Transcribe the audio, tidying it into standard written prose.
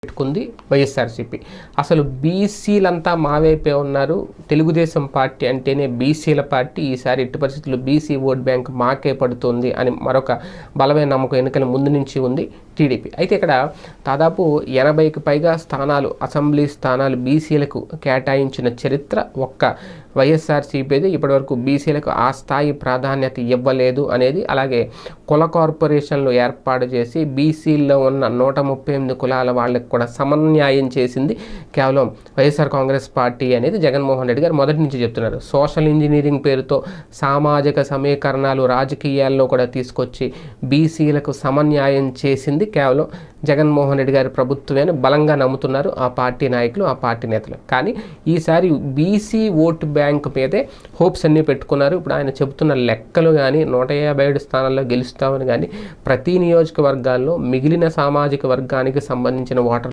పెట్టుకుంది వైఎస్ఆర్సీపీ. అసలు బీసీలంతా మా వైపే ఉన్నారు, తెలుగుదేశం పార్టీ అంటేనే బీసీల పార్టీ, ఈసారి ఎట్టి పరిస్థితుల్లో బీసీ ఓట్ బ్యాంక్ మాకే పడుతుంది అని మరొక బలమైన నమ్మకం ఎన్నికల ముందు నుంచి ఉంది టీడీపీ. అయితే ఇక్కడ దాదాపు 80కి పైగా స్థానాలు, అసెంబ్లీ స్థానాలు బీసీలకు కేటాయించిన చరిత్ర ఒక్క వైఎస్ఆర్సీపీది. ఇప్పటివరకు బీసీలకు ఆ స్థాయి ప్రాధాన్యత ఇవ్వలేదు అనేది, అలాగే కుల కార్పొరేషన్లు ఏర్పాటు చేసి బీసీల్లో ఉన్న 138 కులాల వాళ్ళకి కూడా సమన్యాయం చేసింది కేవలం వైఎస్ఆర్ కాంగ్రెస్ పార్టీ అనేది జగన్మోహన్ రెడ్డి గారు మొదటి నుంచి చెప్తున్నారు. సోషల్ ఇంజనీరింగ్ పేరుతో సామాజిక సమీకరణాలు రాజకీయాల్లో కూడా తీసుకొచ్చి బీసీలకు సమన్యాయం చేసింది కేవలం జగన్మోహన్ రెడ్డి గారి ప్రభుత్వమే అని బలంగా నమ్ముతున్నారు ఆ పార్టీ నాయకులు, ఆ పార్టీ నేతలు. కానీ ఈసారి బీసీ ఓటు బ్యాంక్ మీదే హోప్స్ అన్నీ పెట్టుకున్నారు. ఇప్పుడు ఆయన చెబుతున్న లెక్కలు కానీ 157 స్థానాల్లో గెలుస్తామని కానీ ప్రతి నియోజకవర్గాల్లో మిగిలిన సామాజిక వర్గానికి సంబంధించిన ఓటర్